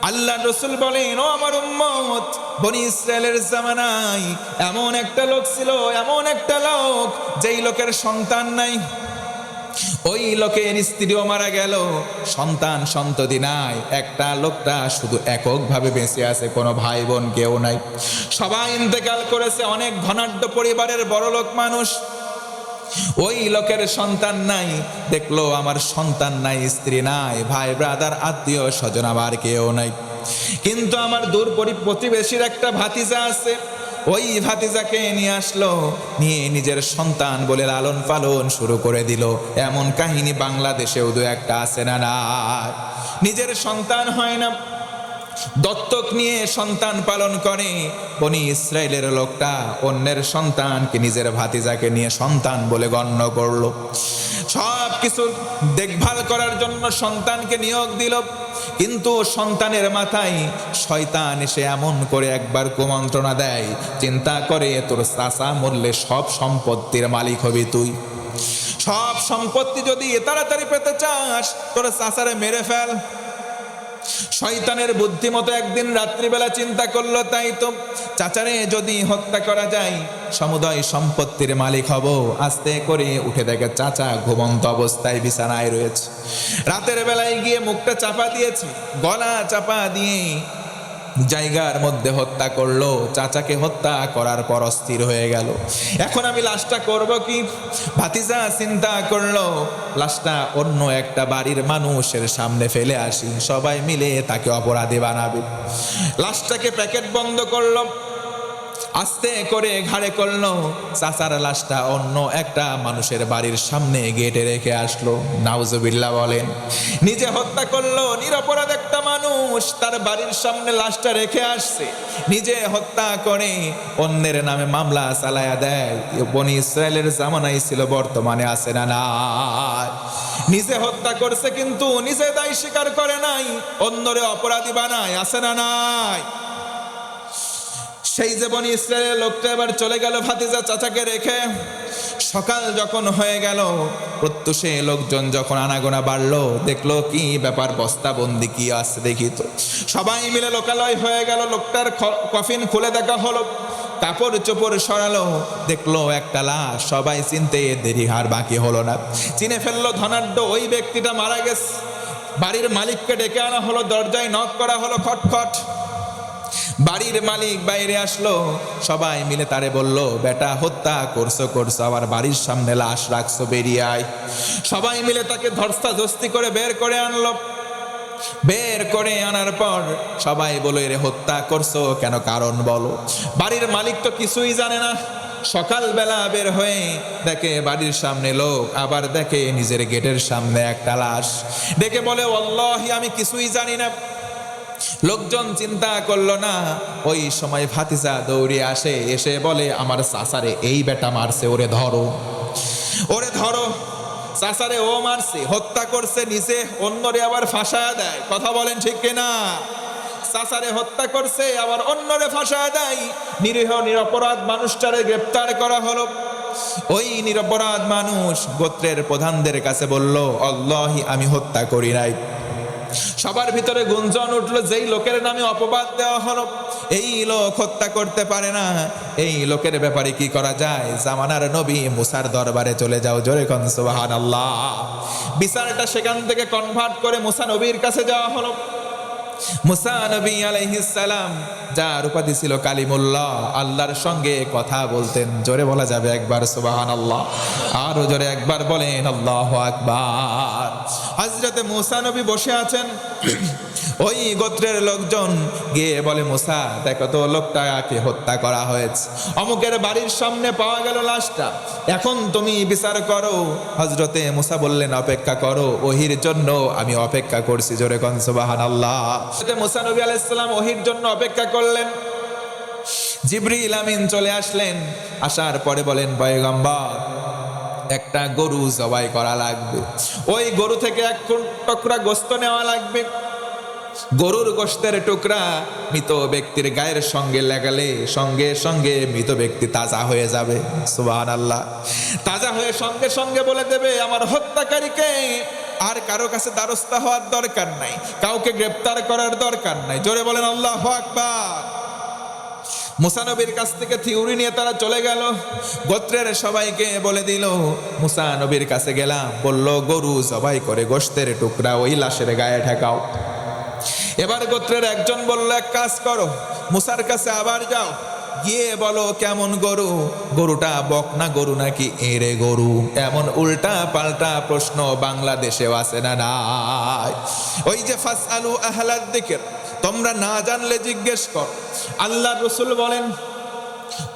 আল্লাহ রসুল বলেন, ও আমার উম্মত, বনি ইসরায়েলের জামানায় এমন একটা লোক ছিল, এমন একটা লোক যেই লোকের সন্তান নাই। ওই লোকের স্ত্রীও মারা গেল, সন্তান সন্ততি নাই। একটা লোকটা শুধু এককভাবে বেঁচে আছে, কোনো ভাই বোন কেউ নাই, সবাই ইন্তেকাল করেছে। অনেক ধনাঢ্য পরিবারের বড় লোক মানুষ। ওই লোকের সন্তান নাই, দেখলো আমার সন্তান নাই, স্ত্রী নাই, ভাই ব্রাদার আত্মীয় স্বজন আমার কেউ নাই, কিন্তু আমার দূর প্রতিবেশীর একটা ভাতিজা আছে। ওই ভাতিজাকে নিয়ে আসলো, নিয়ে নিজের সন্তান বলে লালন পালন শুরু করে দিল। এমন কাহিনী বাংলাদেশেও দু একটা আছে না? না, নিজের সন্তান হয় না, দত্তক নিয়ে সন্তান পালন করে। বনি ইসরায়েলের লোকটা অন্যের সন্তানকে নিজের ভাতিজাকে নিয়ে সন্তান বলে গণ্য করলো। সব কিছু দেখভাল করার জন্য সন্তানকে নিয়োগ দিল, কিন্তু সন্তানের মাথায় শয়তান এসে এমন করে একবার কুমন্ত্রণা দেয়, চিন্তা করে তোর চাচা মরলে সব সম্পত্তির মালিক হবি তুই, সব সম্পত্তি যদি তাড়াতাড়ি পেতে চাস তোর চাচারে মেরে ফেল। শয়তানের বুদ্ধিমতো একদিন রাত্রিবেলা চিন্তা করলো, তাই তো চাচারে যদি হত্যা করা যায় সমুদয় সম্পত্তির মালিক হব। আস্তে করে উঠে দেখে চাচা ঘুমন্ত অবস্থায় বিছানায় রয়েছে। রাতের বেলায় গিয়ে মুখটা চাপা দিয়েছে, গলা চাপা দিয়ে জায়গার মধ্যে হত্যা করলো। চাচাকে হত্যা করার পর অস্থির হয়ে গেল, এখন আমি লাশটা করব কি? ভাতিজা চিন্তা করলো, লাশটা অন্য একটা বাড়ির মানুষের সামনে ফেলে আসি, সবাই মিলে তাকে অপরাধী বানাবে। লাশটাকে প্যাকেট বন্ধ করলো, আস্তে করে ঘাড়ে করলো। চাচার লাশটা অন্য একটা মানুষের বাড়ির সামনে গেটে রেখে আসলো। নাউজুবিল্লাহ বলেন, নিজে হত্যা করলো, নিরপরাধ একটা মানুষ তার বাড়ির সামনে লাশটা রেখে আসছে, নিজে হত্যা করে অন্যের নামে মামলা চালায়া দেয়। বনি ইসরায়েলের জামানায় ছিল, বর্তমানে আছে না? না, নিজে হত্যা করছে কিন্তু নিজে দায় স্বীকার করে নাই, অন্যরে অপরাধী বানায়, আছে না? নাই। সেই যে বনি ইসরায়েলের লোকটা এবার চলে গেল ভাতিজা চাচাকে রেখে। সকাল যখন হয়ে গেল, প্রত্যুষে লোকজন যখন আনাগোনা বাড়লো, দেখলো কি ব্যাপার, বস্তাবন্দি কি আছে দেখি তো। সবাই মিলে লোকালয় হয়ে গেল, লোকটার কফিন খুলে দেখা হলো, কাপড় চোপড় সরালো, দেখলো একটা লাশ। সবাই চিনতে দেরি আর বাকি হলো না, চিনে ফেললো ধনাঢ্য ওই ব্যক্তিটা মারা গেছে। বাড়ির মালিককে ডেকে আনা হলো, দরজায় নক করা হলো, খটখট। বাড়ির মালিক বাইরে আসলো, সবাই মিলে তারে বলল, বেটা হত্যা করছো, আবার বাড়ির সামনে লাশ রাখছো, বেরিয়ে আয়। সবাই মিলে তাকে ধস্তাধস্তি করে বের করে আনলো। বের করে আনার পর সবাই বলো, এরে হত্যা করছো কেন, কারণ বলো। বাড়ির মালিক তো কিছুই জানে না। সকালবেলা বের হয়ে দেখে বাড়ির সামনে লোক, আবার দেখে নিজের গেটের সামনে একটা লাশ, ডেকে বলে, আল্লাহি আমি কিছুই জানি না। লোকজন চিন্তা করলো না। ওই সময় ভাতিজা দৌড়ে আসে, এসে বলে, আমার চাচারে এই বেটা মারছে, ওরে ধরো, ওরে ধরো। চাচারে ও মারছে, হত্যা করছে নিজে, অন্যরে আবার ফাঁসায়া দেয়। কথা বলেন ঠিক কিনা? চাচারে হত্যা করছে, আবার অন্যরে ফাঁসায়া দেয়। নিরীহ নিরপরাধ মানুষটারে গ্রেপ্তার করা হলো। ওই নিরপরাধ মানুষ গোত্রের প্রধানদের কাছে বলল, আল্লাহি আমি হত্যা করি নাই। সবার ভিতরে গুঞ্জন উঠলো, যেই লোকের নামে অপবাদ দেওয়া হলো, এই লোক হত্যা করতে পারে না, এই লোকের ব্যাপারে কি করা যায়? জামানার নবী মুসার দরবারে চলে যাও, জোরে কোন সুবহানাল্লাহ। বিচারটা সেখান থেকে কনভার্ট করে মুসা নবীর কাছে যাওয়া হলো। মুসা নবী আলাইহিস সালাম, যার উপাধি ছিল কালিমুল্লাহ, আল্লাহর সঙ্গে কথা বলতেন। জোরে বলা যাবে একবার সুবহানাল্লাহ, আরো জোরে একবার বলেন আল্লাহু আকবার। হযরতে মুসা নবী বসে আছেন, ওই গোত্রের লোকজন গিয়ে বলে, মুসা দেখো তো লোকটাকে হত্যা করা হয়েছে, অমুকের বাড়ির সামনে পাওয়া গেল লাশটা, এখন তুমি বিচার করো। হযরতে মুসা বললেন, অপেক্ষা করো, ওহির জন্য আমি অপেক্ষা করছি। জোরে কোন সুবহানাল্লাহ। মুসা নবী আলাইহিস সালাম ওহির জন্য অপেক্ষা করলেন। জিবরিল আমিন চলে আসলেন, আসার পরে বলেন, পয়গম্বর একটা গরু জবাই করা লাগবে, ওই গরু থেকে এক টুকরা গোশত নেওয়া লাগবে। গরুর গোশতের টুকরা মৃত ব্যক্তির গায়ের সঙ্গে লাগালে সঙ্গে সঙ্গে মৃত ব্যক্তি তাজা হয়ে যাবে। সুবহানাল্লাহ। তাজা হয়ে সঙ্গে সঙ্গে বলে দেবে, আমার হত্যাকারীকে আর কারো কাছে দ্বারস্থ হওয়ার দরকার নাই, কাউকে গ্রেফতার করার দরকার নাই। জোরে বলেন আল্লাহু আকবার। মুসা নবীর কাছ থেকে থিওরি নিয়ে তারা চলে গেল, গোত্রের সবাইকে বলে দিল। মুসা নবীর কাছে গেলাম, বলল গরু জবাই করে গোশতের টুকরা ওই লাশের গায়ে ঠেকাও। এবার গোত্রের একজন বলল, এক কাজ করো, মুসার কাছে আবার যাও, গিয়ে বলো কেমন গরু, গরুটা বকনা গরু নাকি এড়ে গরু। এমন উল্টা পাল্টা প্রশ্ন বাংলাদেশেও আছে না নাই? ওই যে ফাসআলু আহলাদ যিকর, তোমরা না জানলে জিজ্ঞেস কর। আল্লাহর রাসূল বলেন,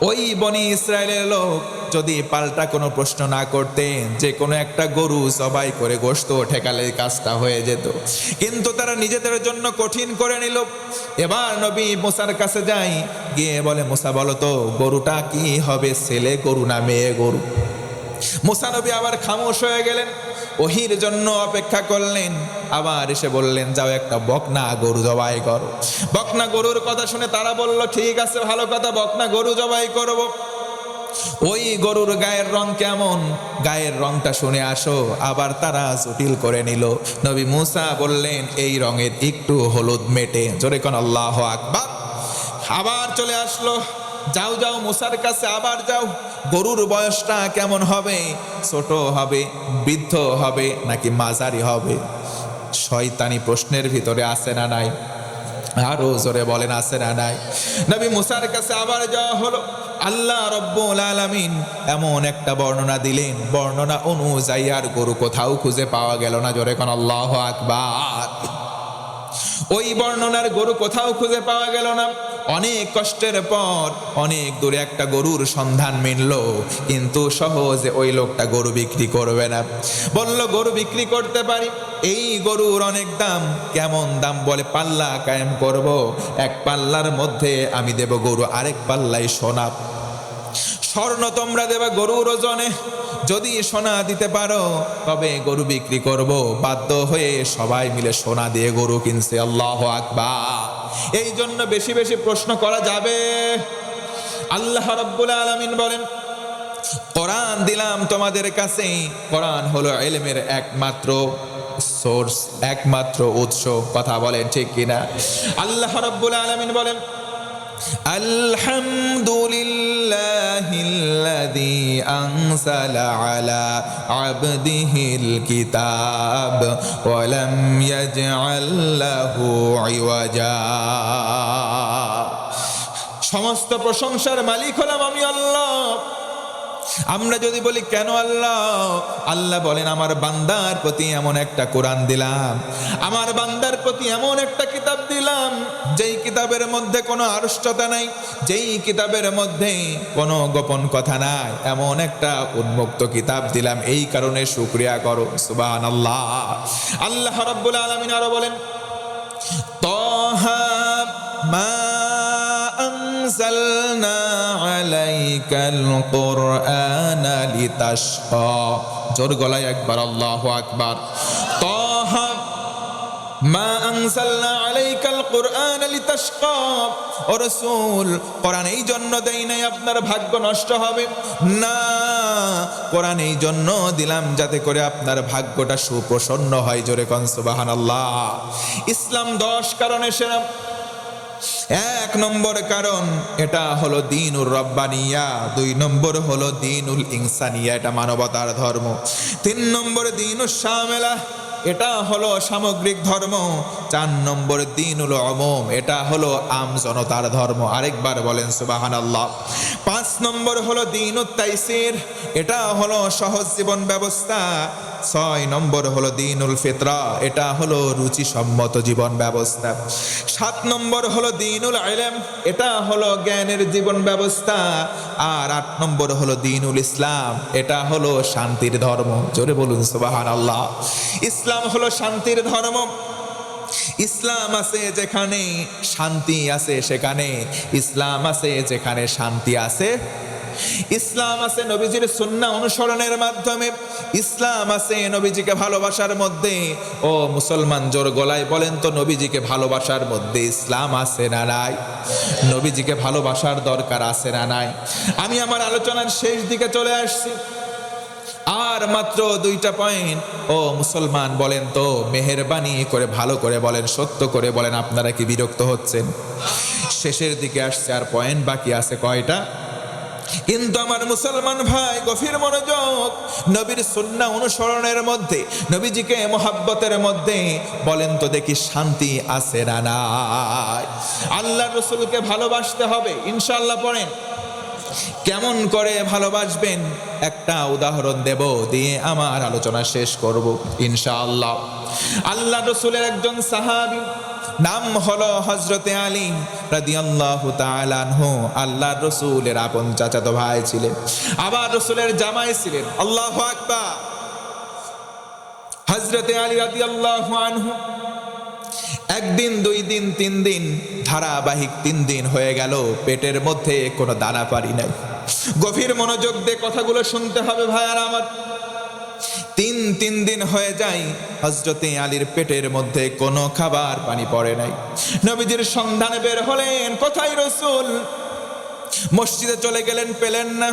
ওই বনি ইসরায়েলের লোক যদি পাল্টা কোনো প্রশ্ন না করতেন, যে কোনো একটা গরু জবাই করে গোশত ঠেকালে কাজটা হয়ে যেত, কিন্তু তারা নিজেদের জন্য কঠিন করে নিল। এবার নবী মুসার কাছে যাই, গিয়ে বলে, মুসা বলো তো গরুটা কি হবে, ছেলে গরু না মেয়ে গরু? মুসা নবী আবার খামোশ হয়ে গেলেন, ওহির জন্য অপেক্ষা করলেন। আবার এসে বললেন, যাও একটা বকনা গরু জবাই করো। বকনা গরুর কথা শুনে তারা বলল, ঠিক আছে ভালো কথা, বকনা গরু জবাই করব। ওই গরুর গায়ের রং কেমন, গায়ের রংটা শুনে আসো। আবার তারা জটিল করে নিল। নবী মুসা বললেন, এই রঙের একটু হলুদ মেটে। জোরে কোন আল্লাহু আকবার। আবার চলে আসলো, যাও যাও মুসার কাছে আবার যাও, গরুর বয়সটা কেমন হবে, ছোট হবে, বৃদ্ধ হবে নাকি মাঝারি হবে? শয়তানি প্রশ্নের ভিতরে আছে না নাই? আরো জোরে বলেন আছে না নাই? নবী মুসার কাছে আবার যাওয়া হলো। আল্লাহ রব্বুল আলামিন এমন একটা বর্ণনা দিলেন, বর্ণনা অনুযায়ী আর গরু কোথাও খুঁজে পাওয়া গেল না। জোরে কোন আল্লাহু আকবার। ওই বর্ণনার গরু কোথাও খুঁজে পাওয়া গেল না। অনেক কষ্টের পর অনেক দূরে একটা গরুর সন্ধান মিলল, কিন্তু সহজে ওই লোকটা গরু বিক্রি করবে না। বলল, গরু বিক্রি করতে পারি, এই গরুর অনেক দাম। কেমন দাম? বলে, পাল্লা কায়েম করব, এক পাল্লার মধ্যে আমি দেব গরু, আরেক পাল্লায় সোনা। স্বর্ণ তোমরা দেবা গরুর ওজনে, যদি সোনা দিতে পারো তবে গরু বিক্রি করব। বাধ্য হয়ে সবাই মিলে সোনা দিয়ে গরু কিনছে। আল্লাহু আকবার। এই জন্য বেশি বেশি প্রশ্ন করা যাবে। আল্লাহ রাব্বুল আলামিন বলেন, কোরআন দিলাম তোমাদের কাছে, কোরআন হলো ইলমের একমাত্র সোর্স, একমাত্র উৎস। কথা বলেন ঠিক কিনা? আল্লাহ রাব্বুল আলামিন বলেন, আলহামদুলিল্লাহিল্লাযী আনজালা আলা আবদিহিল কিতাব ওয়া লাম ইয়াজআল লাহু ইওয়াজা। সমস্ত প্রশংসার মালিক হলাম আমি আল্লাহ। আমরা যদি বলি কেন আল্লাহ, আল্লাহ বলেন, আমার বান্দার প্রতি এমন একটা কোরআন দিলাম, আমার বান্দার প্রতি এমন একটা কিতাব দিলাম, যেই কিতাবের মধ্যে কোনো আড়ষ্টতা নাই, যেই কিতাবের মধ্যে কোনো গোপন কথা নাই, এমন একটা উন্মুক্ত কিতাব দিলাম। এই কারণে শুকরিয়া করো। সুবহানাল্লাহ। আল্লাহ রাব্বুল আলামিন আরো বলেন, তাহা মা আনজালনা আলাইকাল কুরআনা লিতাশকা। জোর গলায় একবার আল্লাহু আকবার। তাহা মা আনজালনা আলাইকাল কুরআনা লিতাশকা। ও রাসূল, কোরআন এই জন্য দেই নাই আপনার ভাগ্য নষ্ট হবে না, কোরআন এই জন্য দিলাম যাতে করে আপনার ভাগ্যটা সুপ্রসন্ন হয়। জোরে কোন সুবহানাল্লাহ। ইসলাম 10 কারণে সেরা। 1 নম্বর কারণ, এটা হলো দ্বীনুর রব্বানিয়া। 2 নম্বর হলো দ্বীনুল ইনসানিয়া, এটা মানবতার ধর্ম। 3 নম্বর দ্বীনুস শামিলা, এটা হলো সামগ্রিক ধর্ম। 4 নম্বর দ্বীনুল উমুম, এটা হলো আম জনতার ধর্ম। আরেকবার বলেন সুবহানাল্লাহ। 5 নম্বর হলো দ্বীনুত তাইসির, এটা হলো সহজ জীবন ব্যবস্থা। 6 নম্বর হলো দ্বীনুল ফিতরা, এটা হলো রুচিসম্মত জীবন ব্যবস্থা। 7 নম্বর হলো দ্বীনুল ইলম, এটা হলো জ্ঞানের জীবন ব্যবস্থা। আর 8 নম্বর হলো দ্বীনুল ইসলাম, এটা হলো শান্তির ধর্ম। জোরে বলুন সুবহানাল্লাহ। ইসলাম হলো শান্তির ধর্ম। ইসলাম আছে যেখানে শান্তি আছে সেখানে, ইসলাম আছে যেখানে শান্তি আছে। ইসলাম আছে নবীজির সুন্নাহ অনুসরণের মাধ্যমে, ইসলাম আছে নবীজিকে ভালোবাসার মধ্যে। ও মুসলমান, জোর গলায় বলেন তো, নবীজিকে ভালোবাসার মধ্যে ইসলাম আছে না নাই? নবীজিকে ভালোবাসার দরকার আছে না নাই? আমি আমার আলোচনার শেষ দিকে চলে আসছি। আর আর মাত্র 2টা পয়েন্ট। ও মুসলমান বলেন তো, মেহেরবানি করে ভালো করে বলেন, সত্য করে বলেন, আপনারা কি বিরক্ত হচ্ছেন? শেষের দিকে আসছে, আর পয়েন্ট বাকি আছে কয়টা? কিন্তু আমার মুসলমান ভাই, গভীর মনোযোগ। নবীর সুন্নাহ অনুসরণের মধ্যে, নবীজিকে মোহাব্বতের মধ্যে বলেন তো দেখি শান্তি আছে না নাই? আল্লাহ রসুলকে ভালোবাসতে হবে ইনশাআল্লাহ। পড়েন, কেমন করে ভালোবাসবেন একটা উদাহরণ দেব, দিয়ে আমার আলোচনা শেষ করব ইনশাআল্লাহ। আল্লাহ রসুলের একজন সাহাবী, নাম হলো হযরতে আলী রাদিয়াল্লাহু তাআলা আনহু। আল্লাহ রসুলের আপন চাচাতো ভাই ছিলেন, আবার রসুলের জামাই ছিলেন। আল্লাহু আকবার। হযরতে আলী রাদিয়াল্লাহু আনহু একদিন, 2 দিন, 3 দিন, ধারাবাহিক 3 দিন হয়ে গেল, পেটের মধ্যে কোনো দানা পানি নাই। গভীর মনোযোগ দিয়ে কথাগুলো শুনতে হবে ভাইয়ারা আমার। 3 দিন হয়ে যায়, হযরতে আলীর পেটের মধ্যে কোনো খাবার পানি পড়ে নাই। নবীজির সন্ধানে বের হলেন, কোথায় রসুল? মসজিদে চলে গেলেন, পেলেন না।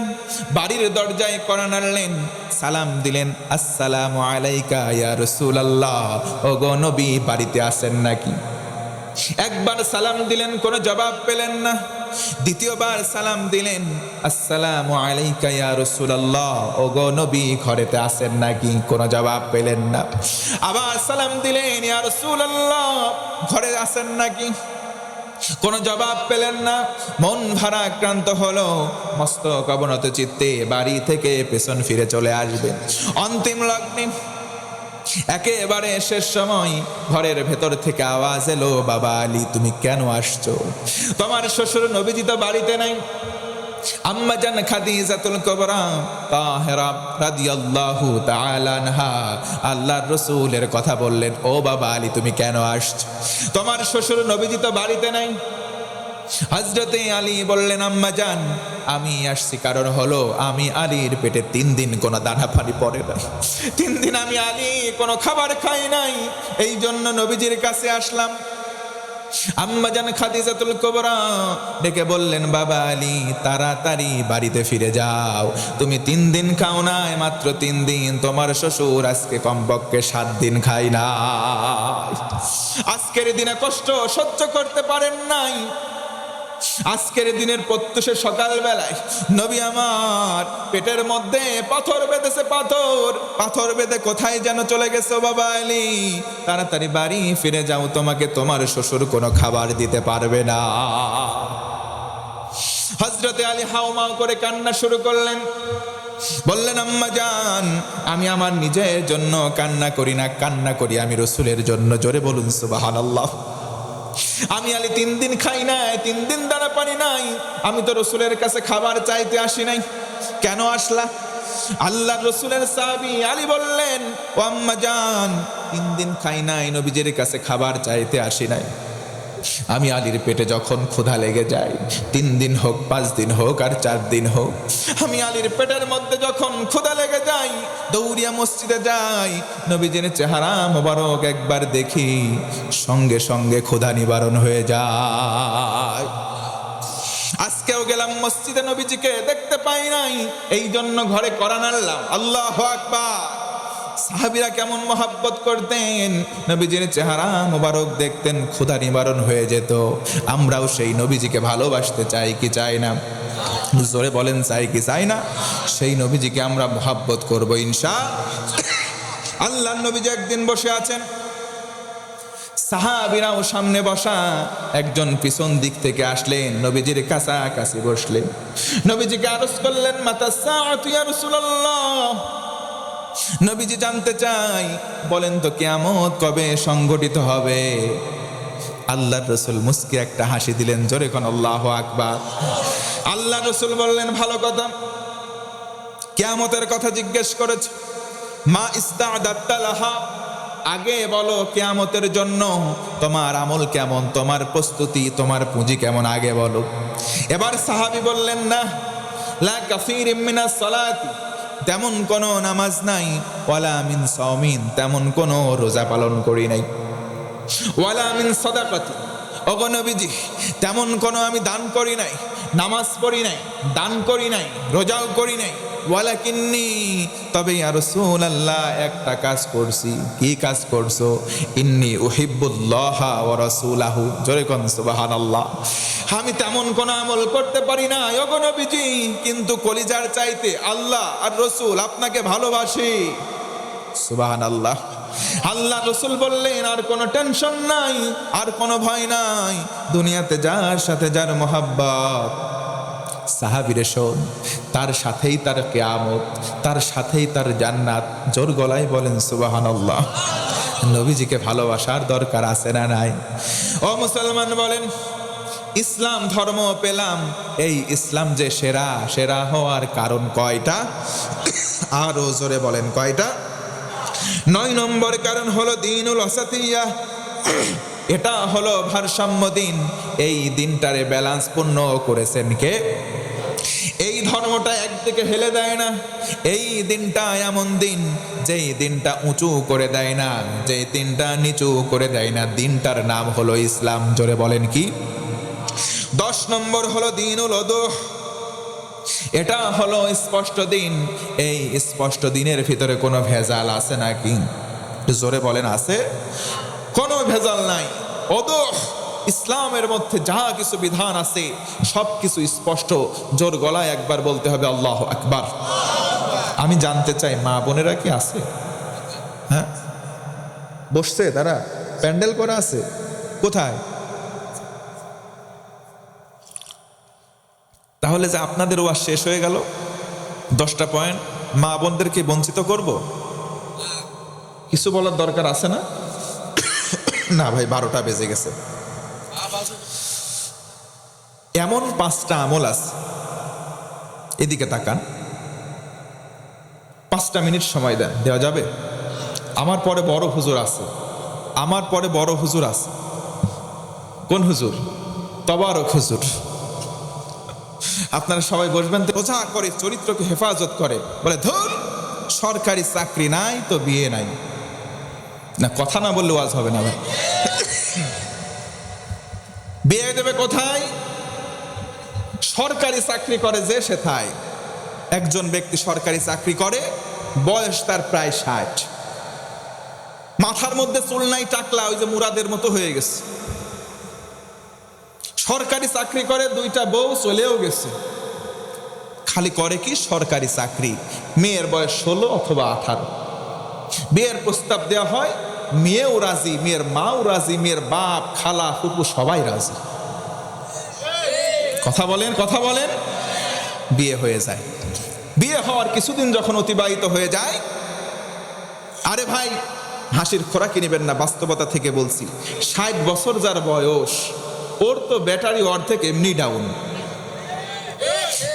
বাড়ির দরজায় কড়া নাড়লেন, সালাম দিলেন, আসসালামু আলাইকা ইয়া রাসূলুল্লাহ। ওগো নবী, বাড়িতে আছেন নাকি? একবার সালাম দিলেন, কোনো জবাব পেলেন না। দ্বিতীয়বার সালাম দিলেন, আসসালামু আলাইকা ইয়া রাসূলুল্লাহ। ওগো নবী, ঘরেতে আছেন নাকি? কোনো জবাব পেলেন না। আবার সালাম দিলেন, ইয়া রাসূলুল্লাহ, ঘরে আছেন নাকি? কোনো জবাব পেলেন না। মন ভারা আক্রান্ত হলো, মস্তক অবনত চিত্তে বাড়ি থেকে পেছন ফিরে চলে আসবেন। অন্তিম লগ্নে একেবারে শেষ সময় ঘরের ভেতর থেকে আওয়াজ এলো, বাবা আলী, তুমি কেন আসছো? তোমার শ্বশুর নবীজি তো বাড়িতে নাই। আম্মা জান খাদিজাতুল কুবরা তাহেরা রাদিয়াল্লাহু তাআলা আনহা আল্লাহর রাসূলের কথা বললেন, ও বাবা আলী, তুমি কেন আসছো? তোমার শ্বশুর নবীজি তো বাড়িতে নাই। হযরতে আলী বললেন, আম্মা জান, আমি আসছি কারণ হলো আমি আলীর পেটে 3 দিন কোনো দানা পানি পড়ে নাই। 3 দিন আমি আলী কোনো খাবার খাই নাই, এই জন্য নবীজির কাছে আসলাম। আম্মা জান খাদিজাতুল কুবরা ডেকে বললেন, বাবা আলী, তাড়াতাড়ি বাড়িতে ফিরে যাও। তুমি 3 দিন খাও নাই, মাত্র 3 দিন। তোমার শ্বশুর আজকে কমপক্ষে 7 দিন খাই না। আজকের দিনে কষ্ট সহ্য করতে পারেন নাই। আজকের দিনের প্রত্যুষে সকালবেলায় নবী আমার পেটের মধ্যে পাথর বেঁধেছে। পাথর বেঁধে কোথায় যেন চলে গেছে। বাবা আলী, তাড়াতাড়ি বাড়ি ফিরে যাও, তোমাকে তোমার শ্বশুর কোনো খাবার দিতে পারবে না। হযরতে আলী হাউমাউ করে কান্না শুরু করলেন। বললেন, আম্মা জান, আমি আমার নিজের জন্য কান্না করি না, কান্না করি আমি রসুলের জন্য। জোরে বলুন সুবহানাল্লাহ। আমি আলী 3 দিন খাই নাই, 3 দিন দানা পানি নাই। আমি তো রসুলের কাছে খাবার চাইতে আসি নাই। কেন আসলা? আল্লাহ রসুলের সাহাবী আলী বললেন, ও আম্মা জান, 3 দিন খাই নাই, নবীজির কাছে খাবার চাইতে আসি নাই। আমি আলীর পেটে যখন ক্ষুধা লেগে যায়, 3 দিন হোক, 5 দিন হোক, আর 4 দিন হোক, আমি আলীর পেটের মধ্যে যখন ক্ষুধা লেগে যায়, দৌড়িয়া মসজিদে যাই, নবীজির চেহারা মোবারক একবার দেখি, সঙ্গে সঙ্গে ক্ষুধা নিবারণ হয়ে যায়। আজকেও গেলাম মসজিদে, নবীজিকে দেখতে পাই নাই, এই জন্য ঘরে কড়া নাড়লাম। আল্লাহু আকবার। সাহাবীরা কেমন মহাব্বত করতেন, নবীজির চেহারা মোবারক দেখতেন, ক্ষুধা নিবারণ হয়ে যেত। আমরাও সেই নবীজিকে ভালোবাসতে চাই কি চাই না? জোরে বলেন, চাই কি চাই না? সেই নবীজিকে আমরা মহাব্বত করব ইনশাআল্লাহ। আল্লাহর নবীজি একদিন বসে আছেন, সাহাবীরাও সামনে বসা, একজন পিছন দিক থেকে আসলেন, নবীজির কাছাকাছি বসলেন, নবীজিকে আরজ করলেন, মাতা সাআতু ইয়া রাসূলুল্লাহ। নবীজি জানতে চাই, বলেন তো কিয়ামত কবে সংঘটিত হবে? আল্লাহর রাসূল মুস্কি একটা হাসি দিলেন। জোরে কোন আল্লাহু আকবার। আল্লাহর রাসূল বললেন, ভালো কথা, কিয়ামতের কথা জিজ্ঞেস করেছে, মা ইস্তা'দাতা লাহা, আগে বলো কিয়ামতের জন্য তোমার আমল কেমন, তোমার প্রস্তুতি, তোমার পুঁজি কেমন, আগে বলো। এবার সাহাবী বললেন, না লা কাসীরিম মিনাস সালাতি, তেমন কোনো নামাজ নাই, ওয়ালা মিন সাওমিন, তেমন কোনো রোজা পালন করি নাই, ওয়ালা মিন সাদাকাতি, ওগো নবীজি, তেমন কোনো আমি দান করি নাই, নামাজ পড়ি নাই, দান করি নাই, রোজাও করি নাই, ওয়ালাকিন্নি, তবে ইয়া রাসূলুল্লাহ একটা কাজ করছি। কি কাজ করছো? ইন্নী উহিব্বুল্লাহ ওয়া রাসূলাহু, জোরে কোন সুবহানাল্লাহ। আমি তেমন কোন আমল করতে পারি না ওগো নবীজি, কিন্তু কলিজার চাইতে আল্লাহ আর রাসূল আপনাকে ভালোবাসি। সুবহানাল্লাহ। আল্লাহ রাসূল বললেন আর কোনো টেনশন নাই, আর কোনো ভয় নাই, দুনিয়াতে যার সাথে যার মোহাব্বত, সাহাবীরে শোন, তার সাথেই তার কিয়ামত, তার সাথেই তার জান্নাত। জোর গলায় বলেন সুবহানাল্লাহ। নবীজিকে ভালোবাসার দরকার আছে না নাই? ও মুসলমান বলেন, ইসলাম ধর্ম পেলাম, এই ইসলাম যে সেরা, সেরা হওয়ার কারণ কয়টা? আরো জোরে বলেন কয়টা? 9 নম্বর কারণ হলো দ্বীনুল ওয়াসাতিয়া। এটা হলো ভারসাম্য দিন। এই দিনটারে ব্যালেন্স পূর্ণ করেছেন কে? এই ধর্মটা একদিকে হেলে দেয় না। এই দিনটা এমন দিন, যেই দিনটা উঁচু করে দেয় না, যেই দিনটা নিচু করে দেয় না। দিনটার নাম হলো ইসলাম। জোরে বলেন কি? 10 নম্বর হলো দ্বীনুল ওদুহ। এটা হলো স্পষ্ট দিন। এই স্পষ্ট দিনের ভিতরে কোনো ভেজাল আছে নাকি? জোরে বলেন আছে? কোনো ভেজাল নাই। ওদুহ, ইসলামের মধ্যে যা কিছু বিধান আছে সব কিছু স্পষ্ট। জোর গলায় একবার বলতে হবে আল্লাহু আকবার। আমি জানতে চাই মা বোনেরা কি আছে? হ্যাঁ, বসছে তারা? প্যান্ডেল করা আছে কোথায়? তাহলে যে আপনাদের ওয়াজ শেষ হয়ে গেল, 10টা পয়েন্ট, মা বোনদেরকে বঞ্চিত করব? কিছু বলার দরকার আছে না? না ভাই, 12টা বেজে গেছে। এমন 5টা আমল আছে, এদিকে তাকান, 5টা মিনিট সময় দেন, দেওয়া যাবে? আমার পরে বড় হুজুর আছে, আমার পরে বড় হুজুর আছে। কোন হুজুর? তবারক হুজুর। আপনারা সবাই বসবেন, বোঝা করে, চরিত্রকে হেফাজত করে। বলে ধর, সরকারি চাকরি নাই তো বিয়ে নাই। না, কথা না বললে ওয়াজ হবে না ভাই। বিয়ে দেবে কোথায়? সরকারি চাকরি করে যে সেথায়। একজন ব্যক্তি সরকারি চাকরি করে, বয়স তার প্রায় 60, মাথার মধ্যে চুল নাই, টাকলা ওই যে মুরাদের মতো হয়ে গেছে। সরকারি চাকরি করে, 2টা বউ চলেও গেছে, খালি করে কি? সরকারি চাকরি। মেয়ের বয়স 16 অথবা 18। বিয়ের প্রস্তাব দেওয়া হয়, মেয়েও রাজি, মেয়ের মাও রাজি, মেয়ের বাপ, খালা, ফুপু সবাই রাজি। কথা বলেন, কথা বলেন। বিয়ে হয়ে যায়। বিয়ে হওয়ার কিছুদিন যখন অতিবাহিত হয়ে যায়, আরে ভাই হাসির খোরাকি নেবেন না, বাস্তবতা থেকে বলছি। 60 বছর যার বয়স, ওর তো ব্যাটারি অর্ধেক এমনি ডাউন।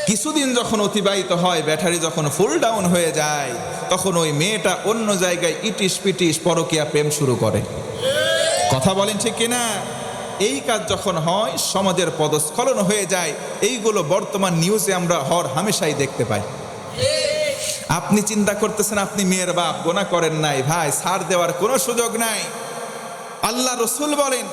কিছুদিন যখন অতিবাহিত হয়, ব্যাটারি যখন ফুল ডাউন হয়ে যায়, তখন ওই মেয়েটা অন্য জায়গায় ইটিস পিটিস পরকীয়া প্রেম শুরু করে। কথা বলেন ঠিক কিনা? এই কাজ যখন হয়, সমাজের পদস্খলন হয়ে যায়। এইগুলো বর্তমান নিউজে আমরা হর হামেশাই দেখতে পাই। আপনি চিন্তা করতেছেন আপনি মেয়ের বাপ, গোনা করেন নাই, ভাই ছাড় দেওয়ার কোনো সুযোগ নাই। আল্লাহ রসুল বলেন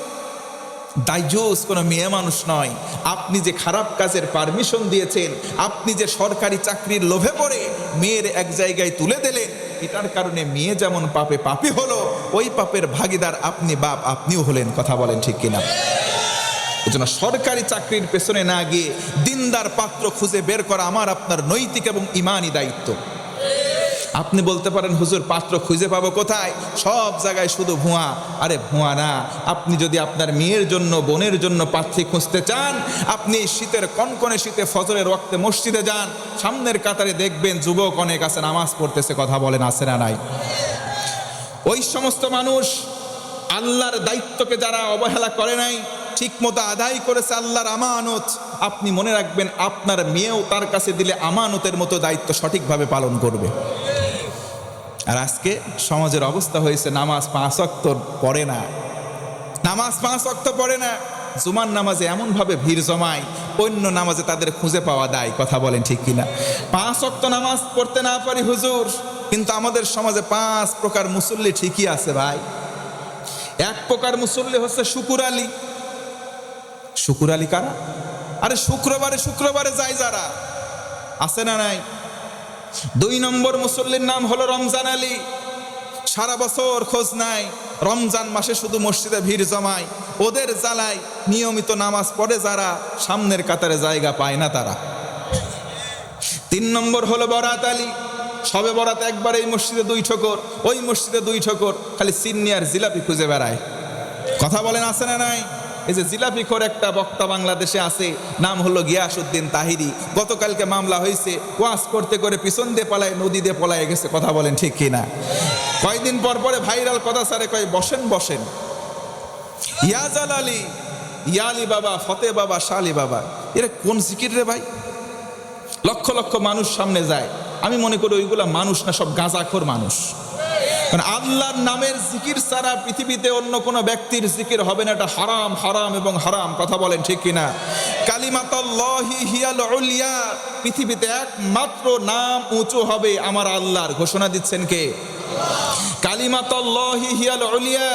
দাইজুস কোনো মেয়ে মানুষ নয়। আপনি যে খারাপ কাজের পারমিশন দিয়েছেন, আপনি যে সরকারি চাকরির লোভে পড়ে মেয়ের এক জায়গায় তুলে দিলেন, এটার কারণে মেয়ে যেমন পাপে পাপী হলো, ওই পাপের ভাগিদার আপনি বাপ, আপনিও হলেন। কথা বলেন ঠিক কিনা? এজন্য সরকারি চাকরির পেছনে না গিয়ে দিনদার পাত্র খুঁজে বের করা আমার আপনার নৈতিক এবং ইমানি দায়িত্ব। আপনি বলতে পারেন হুজুর পাত্র খুঁজে পাবো কোথায়? সব জায়গায় শুধু ভুয়া। আরে ভুয়া না, আপনি যদি আপনার মেয়ের জন্য, বোনের জন্য পাত্রী খুঁজতে চান, আপনি শীতের কনকনে শীতে ফজরের ওয়াক্তে মসজিদে যান, সামনের কাতারে দেখবেন যুবক অনেক আছে, নামাজ পড়তেছে। কথা বলেন আছে না নাই? ওই সমস্ত মানুষ আল্লাহর দায়িত্বকে যারা অবহেলা করে নাই, ঠিক মতো আদায় করেছে আল্লাহর আমানত, আপনি মনে রাখবেন আপনার মেয়েও তার কাছে দিলে আমানতের মতো দায়িত্ব সঠিকভাবে পালন করবে। আর আজকে সমাজের অবস্থা হয়েছে, নামাজ 5 ওয়াক্ত পড়ে না, নামাজ 5 ওয়াক্ত পড়ে না, জুমার নামাজে এমনভাবে ভিড় জমায়, অন্য নামাজে তাদের খুঁজে পাওয়া দায়। কথা বলেন ঠিক কিনা? 5 ওয়াক্ত নামাজ পড়তে না পারি হুজুর, কিন্তু আমাদের সমাজে 5 প্রকার মুসল্লি ঠিকই আছে ভাই। এক প্রকার মুসল্লি হচ্ছে শুকুর আলী। শুকুর আলী কারা? আরে শুক্রবারে শুক্রবারে যায় যারা, আছে না নাই? 2 নম্বর মুসল্লির নাম হলো রমজান আলী। সারা বছর খোঁজ নাই, রমজান মাসে শুধু মসজিদে ভিড় জমায়, ওদের জ্বালায় নিয়মিত নামাজ পড়ে যারা, সামনের কাতারে জায়গা পায় না তারা। 3 নম্বর হলো বরাত আলী। সবে বরাত একবার এই মসজিদে 2 ঠোকর, ওই মসজিদে 2 ঠোকর, খালি সিন্নি আর জিলাপি খুঁজে বেড়ায়। কথা বলেন আছে না নাই? এই যে জিলাপি খোর একটা বক্তা বাংলাদেশে আছে, নাম হলো গিয়াসউদ্দিন তাহিরি। গতকালকে মামলা হয়েছে, ওয়াজ করতে করে পিছন দিয়ে পালায়, নদী দিয়ে পলায় গেছে। কথা বলেন ঠিক কিনা? কয়দিন পর পরে ভাইরাল কথা সারে কয় বসেন বসেন, ইয়াজাল আলী, ইয়ালি বাবা, ফতে বাবা, শালি বাবা। এরা কোন জিকির রে ভাই? লক্ষ লক্ষ মানুষ সামনে যায়, আমি মনে করি ওইগুলা মানুষ না, সব গাঁজাখোর মানুষ। কারণ আল্লাহর নামের জিকির ছাড়া পৃথিবীতে অন্য কোনো ব্যক্তির জিকির হবে না। এটা হারাম, হারাম এবং হারাম। কথা বলেন ঠিক কিনা? কালিমাতুল্লাহি হিয়াল উলিয়া, পৃথিবীতে একমাত্র নাম উঁচু হবে আমার আল্লাহর। ঘোষণা দিচ্ছেন কে? কালিমাতুল্লাহি হিয়াল উলিয়া,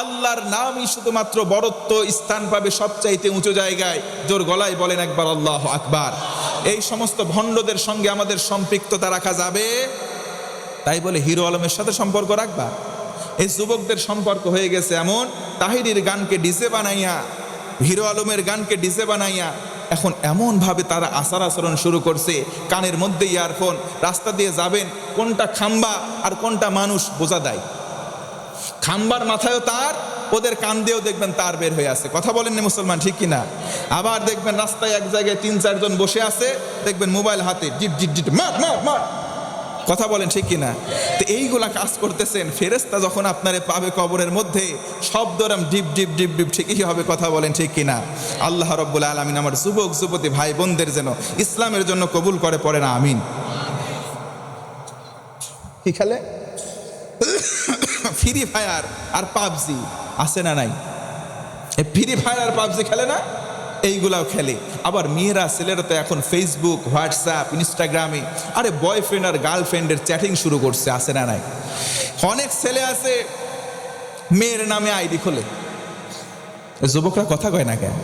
আল্লাহর নামই শুধুমাত্র বড়ত্ব স্থান পাবে সবচাইতে উঁচু জায়গায়। জোর গলায় বলেন একবার আল্লাহু আকবার। এই সমস্ত ভণ্ডদের সঙ্গে আমাদের সম্পৃক্ততা রাখা যাবে? তাই বলে হিরো আলমের সাথে সম্পর্ক রাখবা? এই যুবকদের সম্পর্ক হয়ে গেছে এমন, তাহিরির গানকে ডিজে বানাইয়া, হিরো আলমের গানকে ডিজে বানাইয়া এখন এমনভাবে তারা আচার আচরণ শুরু করছে, কানের মধ্যে ইয়ারফোন, রাস্তা দিয়ে যাবেন কোনটা খাম্বা আর কোনটা মানুষ বোঝা দেয়। খাম্বার মাথায়ও তার, ওদের কান দিয়েও দেখবেন তার বের হয়ে আছে। কথা বলেন না মুসলমান, ঠিক কিনা? আবার দেখবেন রাস্তায় এক জায়গায় 3-4 জন বসে আছে, দেখবেন মোবাইল হাতে, ডিট ডিট ডিট, মার মার মার। কথা বলেন ঠিক কিনা? তো এইগুলা কাজ করতেছেন, ফেরেশতা যখন আপনারে পাবে কবরের মধ্যে, শব্দরাম ডিপ ডিপ ডিপ ডিপ ঠিকই হবে। কথা বলেন ঠিক কিনা? আল্লাহ রাব্বুল আলামিন আমার যুবক যুবতী ভাই বোনদের যেন ইসলামের জন্য কবুল করে, পড়ে না আমিন। কি খেলে? ফ্রি ফায়ার আর পাবজি আছে না নাই? এই ফ্রি ফায়ার আর পাবজি খেলে না? এইগুলাও খেলে। আবার মেয়েরা ছেলেরা তো এখন ফেসবুক, হোয়াটসঅ্যাপ, ইনস্টাগ্রামে আরে বয়ফ্রেন্ড আর গার্লফ্রেন্ডের চ্যাটিং শুরু করছে। আছে না নাই? অনেক ছেলে আছে মেয়ের নামে আইডি খোলে। যুবকরা কথা কয় না কেন?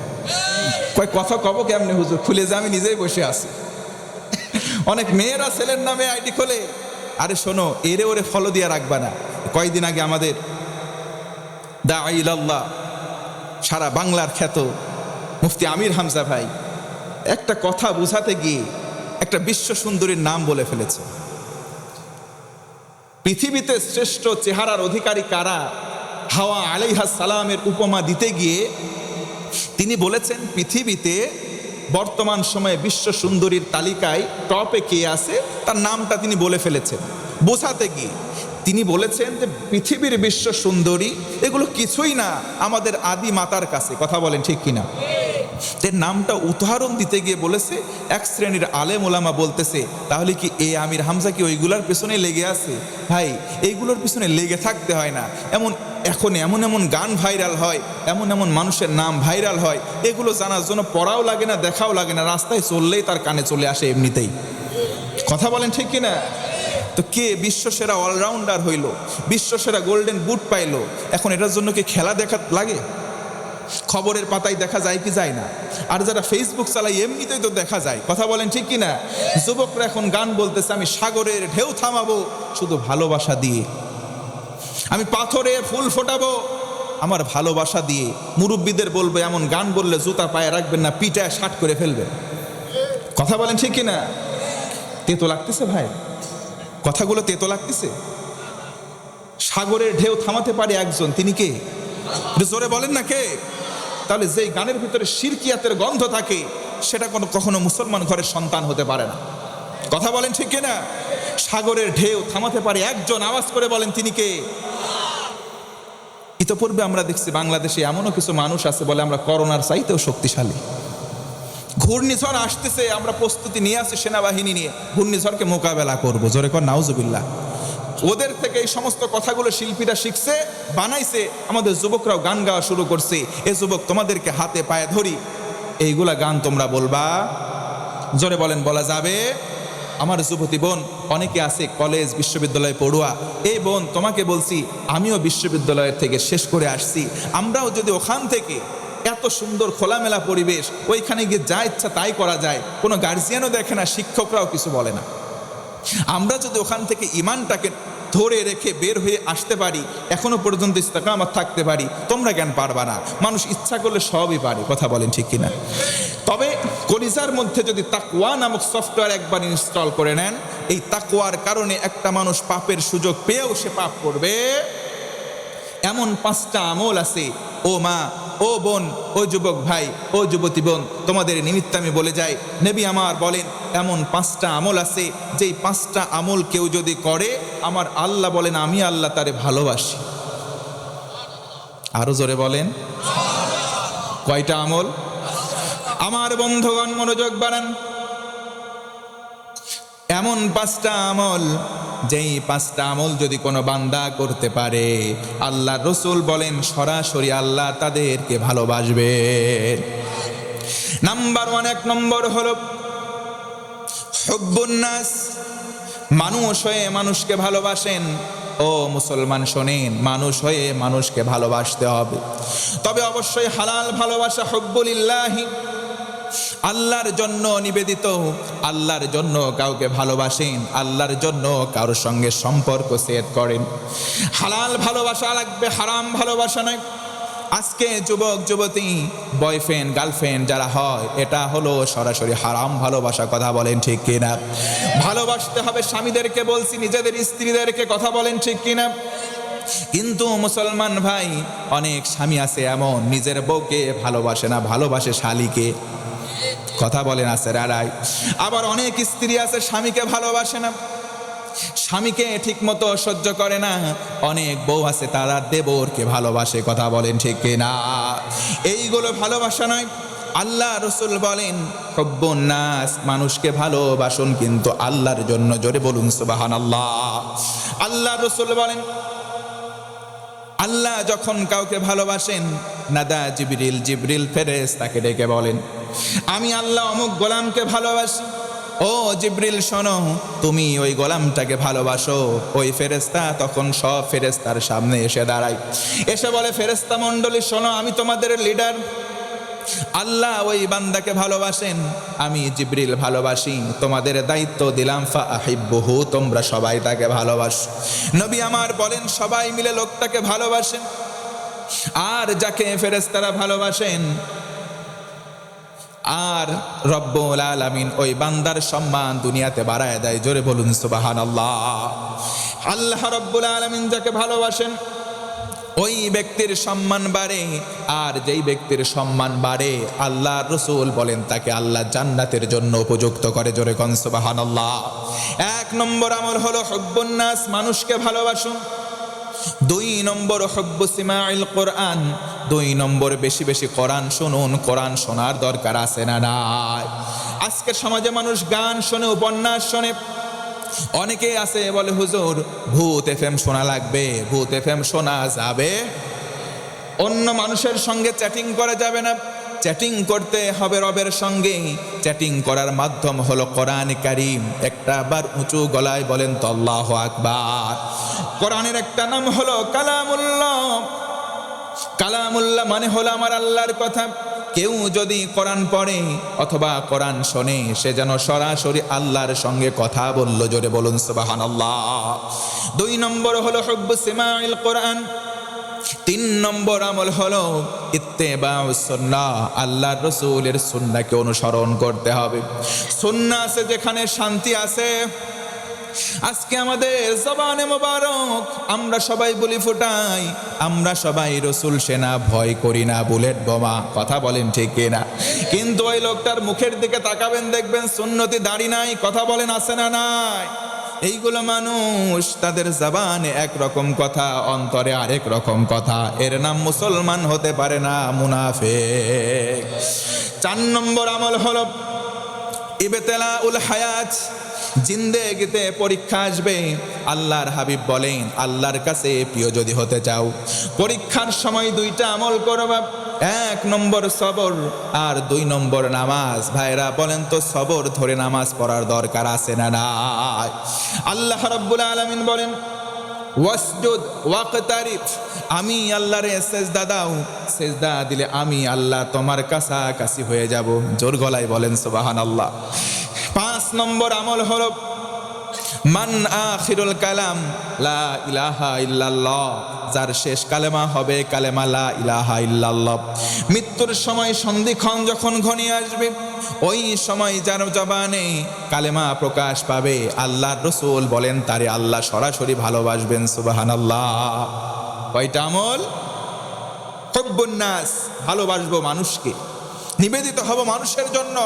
কয় কথা কব কেমনে হুজুর, খুলে যে আমি নিজেই বসে আছি। অনেক মেয়েরা ছেলের নামে আইডি খোলে। আরে শোনো, এরে ওরে ফলো দিয়ে রাখবা না। কয়দিন আগে আমাদের দাঈ ইলাল্লাহ, সারা বাংলার খ্যাত মুফতি আমির হামজা ভাই একটা কথা বুঝাতে গিয়ে একটা বিশ্ব সুন্দরীর নাম বলে ফেলেছে। পৃথিবীতে শ্রেষ্ঠ চেহারার অধিকারী কারা, হাওয়া আলাইহা সালামের উপমা দিতে গিয়ে তিনি বলেছেন পৃথিবীতে বর্তমান সময়ে বিশ্ব সুন্দরীর তালিকায় টপে কে আছে তার নামটা তিনি বলে ফেলেছেন। বোঝাতে গিয়ে তিনি বলেছেন যে পৃথিবীর বিশ্ব সুন্দরী এগুলো কিছুই না আমাদের আদি মাতার কাছে। কথা বলেন ঠিক কিনা? এর নামটা উদাহরণ দিতে গিয়ে বলেছে, এক শ্রেণীর আলেম ওলামা বলতেছে তাহলে কি এই আমির হামজা কি ওইগুলোর পেছনে লেগে আছে? ভাই, এইগুলোর পেছনে লেগে থাকতে হয় না। এখন এমন এমন গান ভাইরাল হয়, এমন এমন মানুষের নাম ভাইরাল হয়, এগুলো জানার জন্য পড়াও লাগে না, দেখাও লাগে না, রাস্তায় চললেই তার কানে চলে আসে এমনিতেই। কথা বলেন ঠিক কিনা? তো কে বিশ্বসেরা অলরাউন্ডার হইল, বিশ্বসেরা গোল্ডেন বুট পাইলো, এখন এটার জন্য কি খেলা দেখা লাগে? খবরের পাতায় দেখা যায় কি যায় না? আর যারা ফেসবুক চালায় এমনিতেই তো দেখা যায়। কথা বলেন ঠিক কিনা? যুবকরা এখন গান বলতেছে, আমি সাগরের ঢেউ থামাবো শুধু ভালোবাসা দিয়ে, আমি পাথরে ফুল ফোটাবো আমার ভালোবাসা দিয়ে। মুরব্বীদের বলবে এমন গান বললে জুতা পায়ে রাখবেন না, পিটায় শাট করে ফেলবেন। কথা বলেন ঠিক কিনা? তেতো লাগতেছে ভাই, কথাগুলো তেতো লাগতেছে। সাগরের ঢেউ থামাতে পারে একজন, তিনি কে? জোরে বলেন না কে? তাহলে যেই গানের ভিতরে শিরকিয়াতের গন্ধ থাকে সেটা কখনো মুসলমান ঘরের সন্তান হতে পারে না। কথা বলেন ঠিক কিনা? সাগরের ঢেউ থামাতে পারে একজন, আওয়াজ করে বলেন তিনি কে? ইতোপূর্বে আমরা দেখছি বাংলাদেশে এমনও কিছু মানুষ আছে বলে আমরা করোনার চাইতেও শক্তিশালী। ঘূর্ণিঝড় আসতেছে, আমরা প্রস্তুতি নিয়ে আসি সেনাবাহিনী নিয়ে, ঘূর্ণিঝড়কে মোকাবেলা করবো। জোরে কর নাউজুবিল্লাহ। ওদের থেকে এই সমস্ত কথাগুলো শিল্পীরা শিখছে, বানাইছে, আমাদের যুবকরাও গান গাওয়া শুরু করছে। এ যুবক, তোমাদেরকে হাতে পায়ে ধরি, এইগুলা গান তোমরা বলবা। জোরে বলেন, বলা যাবে? আমার যুবতী বোন অনেকে আছে কলেজ বিশ্ববিদ্যালয়ে পড়ুয়া, এই বোন তোমাকে বলছি আমিও বিশ্ববিদ্যালয়ের থেকে শেষ করে আসছি। আমরাও যদি ওখান থেকে এত সুন্দর খোলামেলা পরিবেশ, ওইখানে গিয়ে যা ইচ্ছা তাই করা যায়, কোনো গার্জিয়ানও দেখে না, শিক্ষকরাও কিছু বলে না। আমরা যদি ওখান থেকে ইমানটাকে ধরে রেখে বের হয়ে আসতে পারি, এখনো পর্যন্ত ইস্তেকামত থাকতে পারি, তোমরা কেন পারবা না? মানুষ ইচ্ছা করলে সবই পারে, কথা বলেন ঠিক কিনা? তবে কলিজার মধ্যে যদি তাকওয়া নামক সফটওয়্যার একবার ইনস্টল করে নেন, এই তাকওয়ার কারণে একটা মানুষ পাপের সুযোগ পেয়েও সে পাপ করবে। এমন 5টা আমল আছে, ও মা, ও বোন, ও যুবক ভাই, ও যুবতী বোন, তোমাদের নিমিত্তে আমি বলে যাই, নবী আমার বলেন এমন 5টা আমল আছে, যেই 5টা আমল কেউ যদি করে, আমার আল্লাহ বলেন আমি আল্লাহ তারে ভালোবাসি। আরো জোরে বলেন, কয়টা আমল? আমার বন্ধুগণ মনোযোগ বাড়ান। এমন 5টা আমল, যেই 5টা আমল যদি কোনো বান্দা করতে পারে, আল্লাহ রসুল বলেন সরাসরি আল্লাহ তাদেরকে ভালোবাসবে। নাম্বার 1, 1 নম্বর হলো হুব্বুন নাস, মানুষ হয়ে মানুষকে ভালোবাসেন। ও মুসলমান শোনেন, মানুষ হয়ে মানুষকে ভালোবাসতে হবে, তবে অবশ্যই হালাল ভালোবাসা, হুব্বুলিল্লাহি, আল্লাহর জন্য নিবেদিত, আল্লাহর জন্য কাউকে ভালোবাসেন, আল্লাহর জন্য কারোর সঙ্গে সম্পর্ক সেট করেন। হালাল ভালোবাসা লাগবে, হারাম ভালোবাসা নয়। আজকে যুবক যুবতী, বয়ফ্রেন্ড গার্লফ্রেন্ড যারা হয়, এটা হলো সরাসরি হারাম ভালোবাসা, কথা বলেন ঠিক কিনা? ভালোবাসতে হবে স্বামীদেরকে বলছি, নিজেদের স্ত্রীদেরকে, কথা বলেন ঠিক কিনা? কিন্তু মুসলমান ভাই, অনেক স্বামী আছে এমন নিজের বউকে ভালোবাসে না, ভালোবাসে শালীকে, কথা বলেন আছে রারাই। আবার অনেক স্ত্রী আছে স্বামীকে ভালোবাসে না, স্বামীকে ঠিক মতো সহ্য করে না। অনেক বউ আছে তারা দেবরকে ভালোবাসে, কথা বলেন ঠিক কিনা? এইগুলো ভালোবাসা নয়। আল্লাহ রসুল বলেন হুব্বুন নাস, মানুষকে ভালোবাসুন কিন্তু আল্লাহর জন্য। জোরে বলুন সুবহানাল্লাহ। আল্লাহ রসুল বলেন আল্লাহ যখন কাউকে ভালোবাসেন, নাদা জিবরিল, জিবরিল ফেরেশতাকে ডেকে বলেন আমি আল্লাহ অমুক গোলামকে ভালোবাসি। ও জিবরিল শোনো, তুমি ওই গোলামটাকে ভালোবাসো। ওই ফেরেশতা তখন সব ফেরেশতার সামনে এসে দাঁড়ায়, এসে বলে ফেরেশতা মণ্ডলী শোনো, আমি তোমাদের লিডার, আল্লাহ ওই বান্দাকে ভালোবাসেন, আমি জিবরিল ভালোবাসি, তোমাদের দায়িত্ব দিলাম ফাআহিব্বুহু, তোমরা সবাই তাকে ভালোবাসো। নবী আমার বলেন সবাই মিলে লোকটাকে ভালোবাসেন, আর যাকে ফেরেশতারা ভালোবাসেন, আর রব্বুল আলামিন ওই বান্দার সম্মান দুনিয়াতে বাড়ায় দেয়। জোরে বলুন সুবহানাল্লাহ। আল্লাহ রব্বুল আলামিন যাকে ভালোবাসেন, ওই ব্যক্তির সম্মান বাড়ে, আর যেই ব্যক্তির সম্মান বাড়ে, আল্লাহ রসুল বলেন তাকে আল্লাহ জান্নাতের জন্য উপযুক্ত করে। জোরে কোন সুবহানাল্লাহ। 1 নম্বর আমল হলো হুব্বুন নাস, মানুষকে ভালোবাসুন। 2 নম্বর হুব্বু সিমাইল কোরআন, 2 নম্বর বেশি বেশি কোরআন শুনুন। কোরআন শোনার দরকার আছে না নাই? আজকের সমাজে মানুষ গান শোনে, উপন্যাস শোনে। অনেকে আছে বলে হুজুর ভূত এফএম শোনা লাগবে। ভূত এফএম শোনা যাবে, অন্য মানুষের সঙ্গে চ্যাটিং করা যাবে না। চ্যাটিং করতে হবে রবের সঙ্গে। চ্যাটিং করার মাধ্যম হলো কোরআন কারীম। একটা বার উঁচু গলায় বলেন তো আল্লাহু আকবার। কোরআনের একটা নাম হলো কালামুল্লাহ। কালামুল্লাহ মানে হলো আমার আল্লাহর কথা। কেউ যদি কোরআন পড়ে অথবা কোরআন শোনে, সে যেন সরাসরি আল্লাহর সঙ্গে কথা বলল। জোরে বলুন সুবহানাল্লাহ। 2 নম্বর হলো হুব্বু সিমাইল কোরআন। 3 নম্বর আমল হলো ইত্তেবাউস সুন্নাহ, আল্লাহর রাসূলের সুন্নাহকে অনুসরণ করতে হবে। সুন্নাহ আছে যেখানে শান্তি আছে। আজকে আমাদের জবানে মোবারক আমরা সবাই বলি ফুটাই, আমরা সবাই রসুল সেনা ভয় করি না, বুলেট বোমা, কথা বলেন ঠিক কিনা? কিন্তু ওই লোকটার মুখের দিকে তাকাবেন, দেখবেন সুন্নতি দাড়ি নাই, কথা বলেন আছে না নাই? এইগুলো মানুষ, তাদের জবানে একরকম কথা, অন্তরে আরেক রকম কথা। এর নাম মুসলমান হতে পারে না, মুনাফিক। 4 নম্বর আমল হলো ইবতিলাউল হায়াত, জিন্দেগিতে পরীক্ষা আসবে। আল্লাহর হাবিব বলেন আল্লাহর কাছে প্রিয় যদি হতে চাও, পরীক্ষার সময় 2টা আমল করবা। 1 নম্বর সবর, আর 2 নম্বর নামাজ। ভাইরা বলেন তো সবর ধরে নামাজ পড়ার দরকার আছে না নাই? আল্লাহ রাব্বুল আলামিন বলেন ওয়াসজুদ ওয়াকতারিব, আমি আল্লাহরে সেজদা দাও, সেজদা দিলে আমি আল্লাহ তোমার কাছাকাছি হয়ে যাব। জোর গলায় বলেন সুবহানাল্লাহ। 5 নম্বর আমল হলো মান আখিরুল কালাম লা ইলাহা ইল্লাল্লাহ, যার শেষ কালেমা হবে কালেমা লা ইলাহা ইল্লাল্লাহ। মৃত্যুর সময় সন্ধিক্ষণ যখন ঘনিয়ে আসবে, ওই সময় যার জবানে কালেমা প্রকাশ পাবে, আল্লাহর রাসূল বলেন তারে আল্লাহ সরাসরি ভালোবাসবেন। সুবহানাল্লাহ। কয়টা আমল? হুব্বুন নাস, ভালোবাসবো মানুষকে, নিবেদিত হব মানুষের জন্য।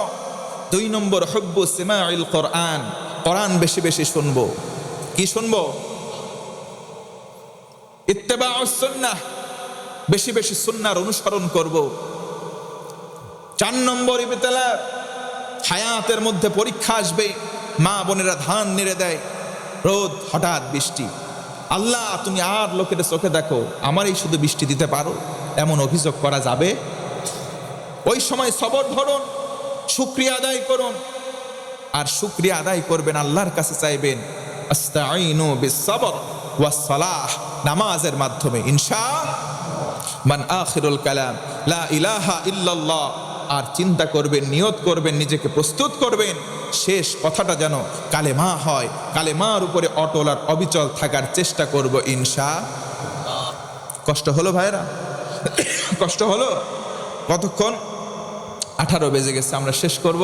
2 নম্বর হুব্বু সিমাইল কোরআন, কোরআন বেশি বেশি শুনবো। কি শুনবো? ইত্তেবাউস সুন্নাহ, বেশি বেশি সুন্নাহর অনুসরণ করব। 4 নম্বর ইবতিলা, হায়াতের মধ্যে পরীক্ষা আসবে, মা বোনেরা ধান নেড়ে দেয়, রোদ হঠাৎ বৃষ্টি, আল্লাহ তুমি আর লোকের চোখে দেখো, আমারই শুধু বৃষ্টি দিতে পারো, এমন অভিযোগ করা যাবে? ওই সময় সবর ধরুন, শুকরিয়া আদায় করুন। আর শুকরিয়া আদায় করবেন, আল্লাহর কাছে চাইবেন আস্তাঈনু বিস-সাবর ওয়াস-সালাহ, নামাজের মাধ্যমে মান আখিরুল কালাম লা ইলাহা ইল্লাল্লাহ। আর চিন্তা করবেন, নিয়ত করবেন, নিজেকে প্রস্তুত করবেন, শেষ কথাটা যেন কালেমা হয়, কালেমার উপরে অটল আর অবিচল থাকার চেষ্টা করব ইনশাআল্লাহ। কষ্ট হলো ভাইরা? কষ্ট হলো? কতক্ষণ? 18 বেজে গেছে, আমরা শেষ করব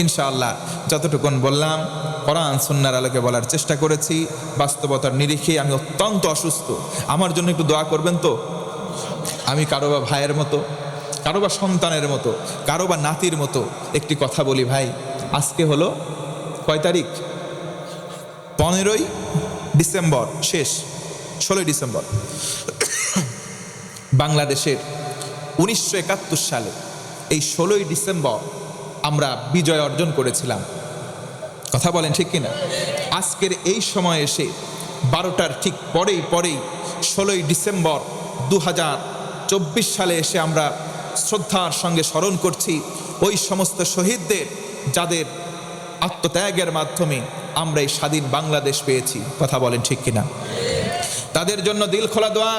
ইনশাআল্লাহ। যতটুকুন বললাম কোরআন সুন্নাহর আলোকে বলার চেষ্টা করেছি। বাস্তবতার নিরিখে আমি অত্যন্ত অসুস্থ, আমার জন্য একটু দোয়া করবেন তো। আমি কারো বা ভাইয়ের মতো, কারো বা সন্তানের মতো, কারো বা নাতির মতো একটি কথা বলি ভাই। আজকে হলো কয় তারিখ? 15ই ডিসেম্বর শেষ, 16ই ডিসেম্বর। বাংলাদেশের 1971 সালে এই 16ই ডিসেম্বর আমরা বিজয় অর্জন করেছিলাম। কথা বলেন ঠিক কিনা? আজকের এই সময় এসে 12টার ঠিক পরেই 16ই ডিসেম্বর 2024 সালে এসে আমরা শ্রদ্ধার সঙ্গে স্মরণ করছি ওই সমস্ত শহীদদের, যাদের আত্মত্যাগের মাধ্যমে আমরা এই স্বাধীন বাংলাদেশ পেয়েছি। কথা বলেন ঠিক কিনা? তাদের জন্য দিল খোলা দোয়া,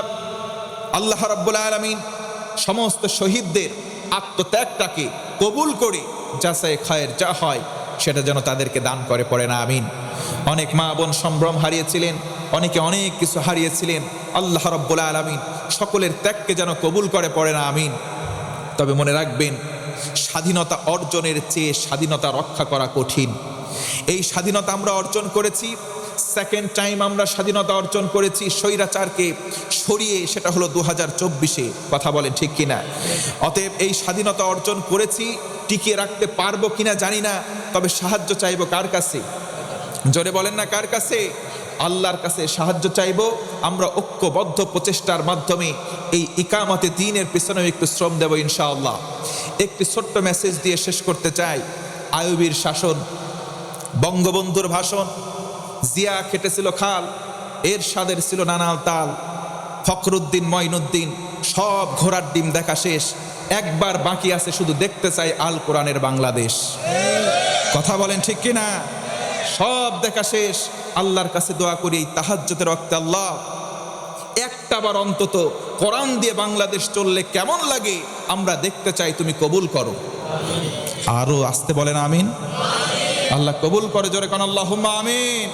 আল্লাহ রাব্বুল আলামিন সমস্ত শহীদদের আত্মত্যাগটাকে কবুল করে যাচাই খায়ের যা হয় সেটা যেন তাদেরকে দান করে, পড়ে না আমিন। অনেক মা বোন সম্ভ্রম হারিয়েছিলেন, অনেকে অনেক কিছু হারিয়েছিলেন, আল্লাহ রাব্বুল আলামিন সকলের ত্যাগকে যেন কবুল করে, পড়ে না আমিন। তবে মনে রাখবেন, স্বাধীনতা অর্জনের চেয়ে স্বাধীনতা রক্ষা করা কঠিন। এই স্বাধীনতা আমরা অর্জন করেছি, সেকেন্ড টাইম আমরা স্বাধীনতা অর্জন করেছি স্বৈরাচারকে সরিয়ে, সেটা হলো 2024-এ। কথা বলেন ঠিক কিনা? অতএব এই স্বাধীনতা অর্জন করেছি, টিকিয়ে রাখতে পারবো কিনা জানি না, তবে সাহায্য চাইবো কার কাছে? জোরে বলেন না, কার কাছে? আল্লাহর কাছে সাহায্য চাইব। আমরা ঐক্যবদ্ধ প্রচেষ্টার মাধ্যমে এই ইকামতে দ্বীনের পিছনে একটু শ্রম দেব ইনশাআল্লাহ। একটি ছোট্ট মেসেজ দিয়ে শেষ করতে চাই। আইয়ুবীর শাসন, বঙ্গবন্ধুর ভাষণ, জিয়া খেটেছিল খাল, এরশাদের ছিল নানাল তাল, ফখরুদ্দিন মঈনুদ্দিন সব ঘোড়ার ডিম দেখা শেষ, একবার বাকি আছে শুধু দেখতে চাই আল কোরআনের বাংলাদেশ। কথা বলেন ঠিক কিনা? সব দেখা শেষ। আল্লাহর কাছে দোয়া করি এই তাহাজ্জুদের ওয়াক্তে, আল্লাহ একটাবার অন্তত কোরআন দিয়ে বাংলাদেশ চললে কেমন লাগে আমরা দেখতে চাই, তুমি কবুল করো। আরো আসতে বলেন আমিন। আল্লাহ কবুল করে, জোরে কোন আল্লাহুম্মা আমিন।